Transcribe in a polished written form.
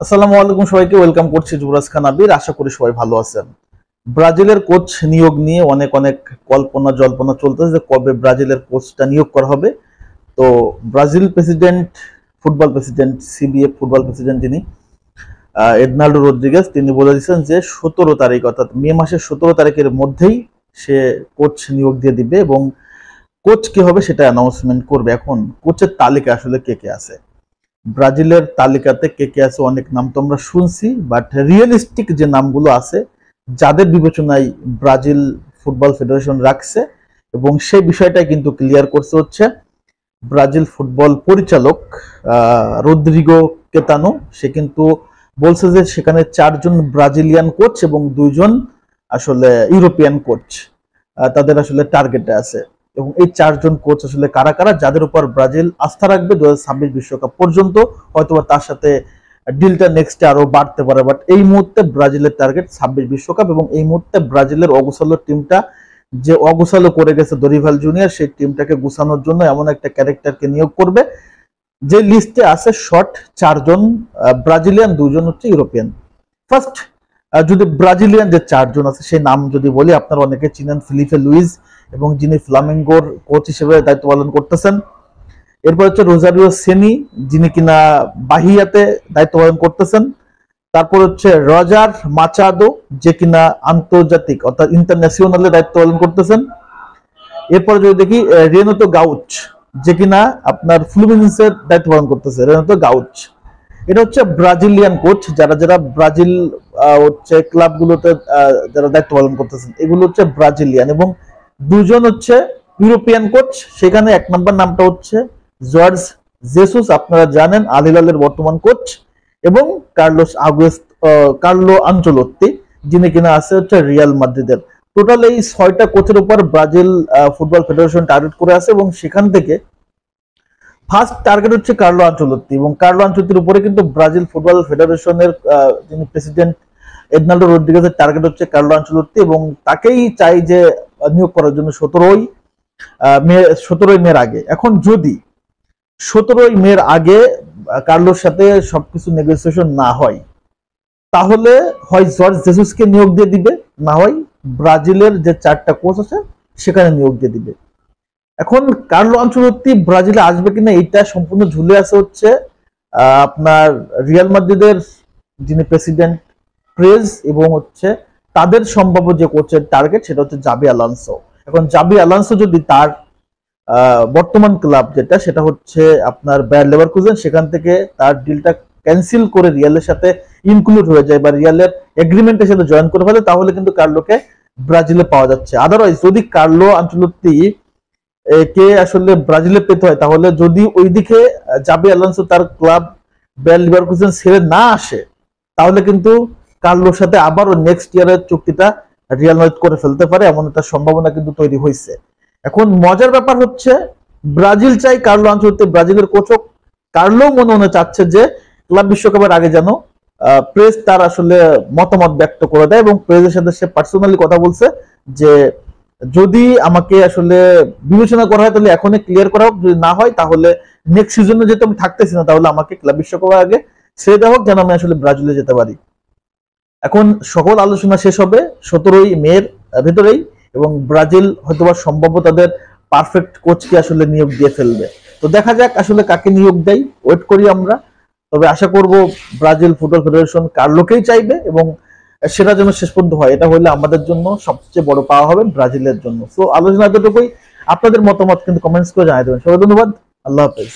আসসালামু আলাইকুম সবাইকে ওয়েলকাম করছি যুবরাজ খান আবির। আশা করি সবাই ভালো আছেন। ব্রাজিলের কোচ নিয়োগ নিয়ে অনেক অনেক কল্পনা জল্পনা চলতেছে যে কবে ব্রাজিলের কোচটা নিয়োগ করা হবে। তো Brazil president, football president, CBF football president যিনি এডনাল্ডো রদ্রিগেজ, তিনি বলে দিয়েছেন যে 17 তারিখ অর্থাৎ মে মাসের 17 তারিখের মধ্যেই সে কোচ নিয়োগ দিয়ে দিবে এবং কোচ কি হবে সেটা অ্যানাউন্সমেন্ট করবে। এখন কোচের তালিকা আসলে কে কে আছে, ব্রাজিলের তালিকাতে কে কে আছে অনেক নাম তো আমরা শুনছি, বাট রিয়েলিস্টিক যে নামগুলো আছে যাদের বিবেচনায় ব্রাজিল ফুটবল ফেডারেশন রাখছে এবং সেই বিষয়টাই কিন্তু ক্লিয়ার করছে হচ্ছে ব্রাজিল ফুটবল পরিচালক রদ্রিগো কেতানো। সে কিন্তু বলছে যে সেখানে 4জন ব্রাজিলিয়ান কোচ এবং 2জন আসলে ইউরোপিয়ান কোচ তাদের আসলে টার্গেটে আছে। এবং এই 4জন কোচ আসলে কারা কারা, যাদের উপর ব্রাজিল আস্থা রাখবে 2026 বিশ্বকাপ পর্যন্ত, হয়তোবা তার সাথে ডিলটা নেক্সটে আরো বাড়তে পারে। বাট এই মুহূর্তে ব্রাজিলের টার্গেট 26 বিশ্বকাপ এবং এই মুহূর্তে ব্রাজিলের অগোছালো টিমটা যে অগোছালো করে গেছে দরিভাল জুনিয়র, সেই টিমটাকে গুছানোর জন্য এমন একটা ক্যারেক্টারকে নিয়োগ করবে যে লিস্টে আছে শর্ট 4জন ব্রাজিলিয়ান, 2জন হচ্ছে ইউরোপিয়ান। ফার্স্ট যদি ব্রাজিলিয়ান যে 4জন আছে সেই নাম যদি বলি, আপনারা অনেকে চিনেন ফিলিপে লুইস এবং যিনি ফ্লামেঙ্গোর কোচ হিসেবে দায়িত্ব পালন করতেছেন। এরপর হচ্ছে রোজারিও সেনি, যিনি কিনা বাহিয়াতে দায়িত্ব পালন করতেছেন। তারপর হচ্ছে রজার মাচাদো, যে কিনা আন্তর্জাতিক অর্থাৎ ইন্টারন্যাশনালে দায়িত্ব পালন করতেছেন। এরপর যদি দেখি রেনোতো গাউচ, যে কিনা আপনার ফ্লুমিনেন্সের দায়িত্ব পালন করতেছে, রেনোতো গাউচ। এটা হচ্ছে ব্রাজিলিয়ান কোচ, যারা যারা ব্রাজিল হচ্ছে ক্লাবগুলোতে যারা দায়িত্ব পালন করতেছেন এগুলো হচ্ছে ব্রাজিলিয়ান। এবং 2জন হচ্ছে ইউরোপিয়ান কোচ। সেখানে 1 নম্বর নামটা হচ্ছে জর্জ জেসুস, আপনারা জানেন আল হিলালের বর্তমান কোচ, এবং কার্লো আনচেলত্তি, যিনি কিনা আছে হচ্ছে রিয়াল মাদ্রিদের। টোটাল এই 6টা কোচের উপর ব্রাজিল ফুটবল ফেডারেশন টার্গেট করে আছে এবং সেখান থেকে ফার্স্ট টার্গেট হচ্ছে কার্লো আনচেলত্তি। এবং কার্লো আনচেলত্তির উপরে কিন্তু ব্রাজিল ফুটবল ফেডারেশনের যিনি প্রেসিডেন্ট এডনাল্ডো রদ্রিগেজের টার্গেট হচ্ছে কার্লো আনচেলত্তি এবং তাকেই চাই যে নিয়োগ করার জন্য 17ই মের আগে। এখন যদি 17ই মের আগে কার্লোর সাথে সবকিছু নেগোসিয়েশন না হয়, তাহলে হয় জর্জ জেসুসকে নিয়োগ দিয়ে দিবে, না হয় ব্রাজিলের যে 4টা কোচ আছে সেখানে নিয়োগ দিয়ে দিবে। এখন কার্লো আনচেলত্তি ব্রাজিলে আসবে কিনা এটা সম্পূর্ণ ঝুলে আছে হচ্ছে আপনার রিয়াল মাদ্রিদের যিনি প্রেসিডেন্ট প্রেজ এবং হচ্ছে তাদের সম্ভাব্য যে কোচের টার্গেট সেটা হচ্ছে জাবি আলোনসো। এখন জাবি আলোনসো যদি তার বর্তমান ক্লাব যেটা সেটা হচ্ছে আপনার বায়ার লেভারকুজেন, সেখান থেকে তার ডিলটা ক্যান্সেল করে রিয়ালের সাথে ইনক্লুড হয়ে যায় বা রিয়ালের এগ্রিমেন্টের সাথে জয়েন করে ফেলে, তাহলে কিন্তু কার্লোকে ব্রাজিলে পাওয়া যাচ্ছে। আদারওয়াইজ যদি কার্লো আনচেলত্তি কে আসলে ব্রাজিলে পেতে হয়, তাহলে যদি ওইদিকে জাবি আলোনসো তার ক্লাব বায়ার লেভারকুজেন ছেড়ে না আসে, তাহলে কিন্তু কার্লোর সাথে আবারও নেক্সট ইয়ারের চুক্তিটা রিয়াল মাদ্রিদ করে ফেলতে পারে, এমন একটা সম্ভাবনা কিন্তু তৈরি হয়েছে। এখন মজার ব্যাপার হচ্ছে ব্রাজিল চাই কার্লো আনচেলত্তি ব্রাজিলের কোচ হোক। কার্লো মনে মনে চাচ্ছে যে ক্লাব বিশ্বকাপের আগে যেন প্রেস তার আসলে মতামত ব্যক্ত করে দেয় এবং প্রেসের সাথে সে পার্সোনালি কথা বলছে যে যদি আমাকে আসলে বিবেচনা করা হয় তাহলে এখনই ক্লিয়ার করা হোক, যদি না হয় তাহলে নেক্সট সিজনে যেহেতু আমি থাকতেছি না, তাহলে আমাকে ক্লাব বিশ্বকাপের আগে ছেড়ে দেওয়া হোক যেন আমি আসলে ব্রাজিলে যেতে পারি। এখন সকল আলোচনা শেষ হবে 17ই মের ভেতরেই এবং ব্রাজিল হয়তোবা সম্ভব তাদের পারফেক্ট কোচকে আসলে নিয়োগ দিয়ে ফেলবে। তো দেখা যাক আসলে কাকে নিয়োগ দেয়, ওয়েট করি আমরা। তবে আশা করব ব্রাজিল ফুটবল ফেডারেশন কার্লোকেই চাইবে এবং সেটা যেন শেষ পর্যন্ত হয়, এটা হলে আমাদের জন্য সবচেয়ে বড় পাওয়া হবে ব্রাজিলের জন্য। সো আলোচনা এতটুকুই, আপনাদের মতামত কিন্তু কমেন্টস করে জানিয়ে দেবেন। সবাই ধন্যবাদ, আল্লাহ হাফেজ।